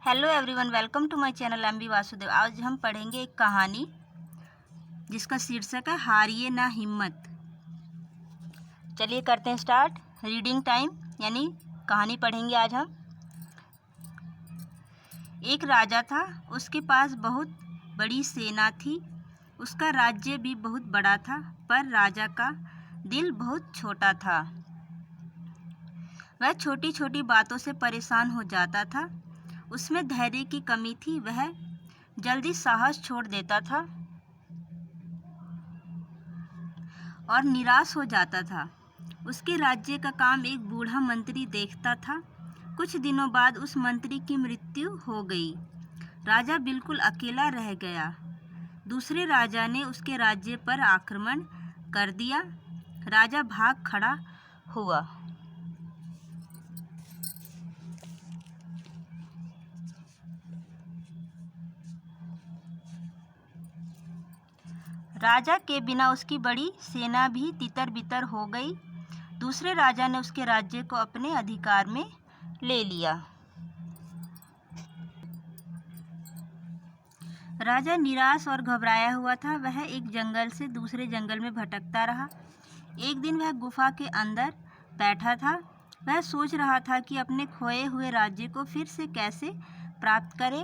Hello everyone, welcome to my channel MB Vasudev. आज हम पढ़ेंगे एक कहानी जिसका शीर्षक है हारिए ना हिम्मत। चलिए करते हैं स्टार्ट। रीडिंग टाइम यानी कहानी पढ़ेंगे आज हम। एक राजा था, उसके पास बहुत बड़ी सेना थी। उसका राज्य भी बहुत बड़ा था, पर राजा का दिल बहुत छोटा था। वह छोटी छोटी बातों से परेशान हो जाता था। उसमें धैर्य की कमी थी, वह जल्दी साहस छोड़ देता था और निराश हो जाता था। उसके राज्य का काम एक बूढ़ा मंत्री देखता था। कुछ दिनों बाद उस मंत्री की मृत्यु हो गई। राजा बिल्कुल अकेला रह गया। दूसरे राजा ने उसके राज्य पर आक्रमण कर दिया। राजा भाग खड़ा हुआ। राजा के बिना उसकी बड़ी सेना भी तितर बितर हो गई। दूसरे राजा ने उसके राज्य को अपने अधिकार में ले लिया। राजा निराश और घबराया हुआ था। वह एक जंगल से दूसरे जंगल में भटकता रहा। एक दिन वह गुफा के अंदर बैठा था। वह सोच रहा था कि अपने खोए हुए राज्य को फिर से कैसे प्राप्त करे।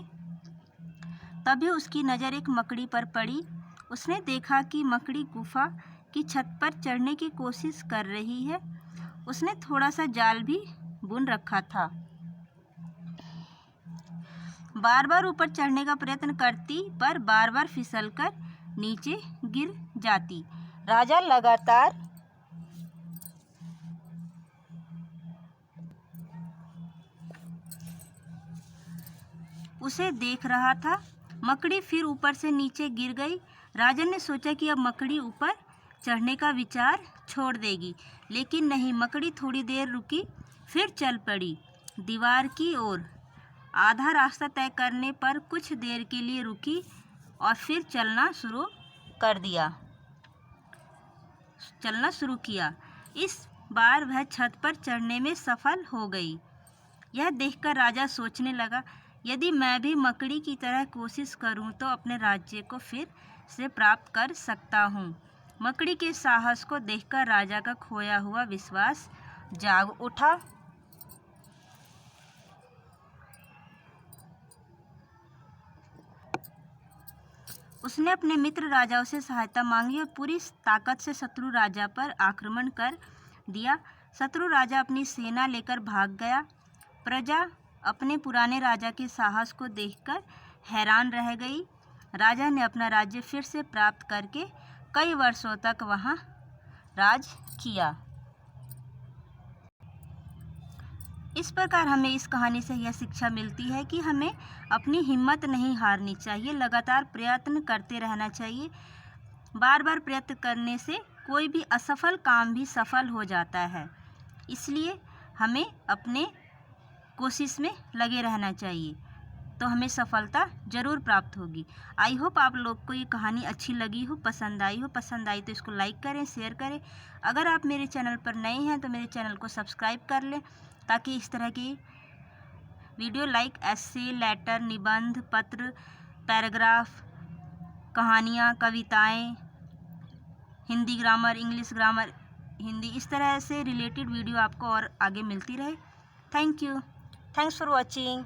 तभी उसकी नज़र एक मकड़ी पर पड़ी। उसने देखा कि मकड़ी गुफा की छत पर चढ़ने की कोशिश कर रही है। उसने थोड़ा सा जाल भी बुन रखा था। बार बार ऊपर चढ़ने का प्रयत्न करती, पर बार बार फिसलकर नीचे गिर जाती। राजा लगातार उसे देख रहा था। मकड़ी फिर ऊपर से नीचे गिर गई। राजा ने सोचा कि अब मकड़ी ऊपर चढ़ने का विचार छोड़ देगी, लेकिन नहीं। मकड़ी थोड़ी देर रुकी, फिर चल पड़ी दीवार की ओर। आधा रास्ता तय करने पर कुछ देर के लिए रुकी और फिर चलना शुरू किया। इस बार वह छत पर चढ़ने में सफल हो गई। यह देखकर राजा सोचने लगा, यदि मैं भी मकड़ी की तरह कोशिश करूं तो अपने राज्य को फिर से प्राप्त कर सकता हूं। मकड़ी के साहस को देखकर राजा का खोया हुआ विश्वास जाग उठा। उसने अपने मित्र राजाओं से सहायता मांगी और पूरी ताकत से शत्रु राजा पर आक्रमण कर दिया। शत्रु राजा अपनी सेना लेकर भाग गया। प्रजा अपने पुराने राजा के साहस को देखकर हैरान रह गई। राजा ने अपना राज्य फिर से प्राप्त करके कई वर्षों तक वहां राज किया। इस प्रकार हमें इस कहानी से यह शिक्षा मिलती है कि हमें अपनी हिम्मत नहीं हारनी चाहिए, लगातार प्रयत्न करते रहना चाहिए। बार बार प्रयत्न करने से कोई भी असफल काम भी सफल हो जाता है। इसलिए हमें अपने कोशिश में लगे रहना चाहिए, तो हमें सफलता ज़रूर प्राप्त होगी। आई होप आप लोग को ये कहानी अच्छी लगी हो, पसंद आई हो। पसंद आई तो इसको लाइक करें, शेयर करें। अगर आप मेरे चैनल पर नए हैं तो मेरे चैनल को सब्सक्राइब कर लें, ताकि इस तरह की वीडियो लाइक ऐसे लेटर, निबंध, पत्र, पैराग्राफ, कहानियाँ, कविताएँ, Hindi grammar, English grammar, Hindi, इस तरह से रिलेटेड वीडियो आपको और आगे मिलती रहे। Thank you. Thanks for watching.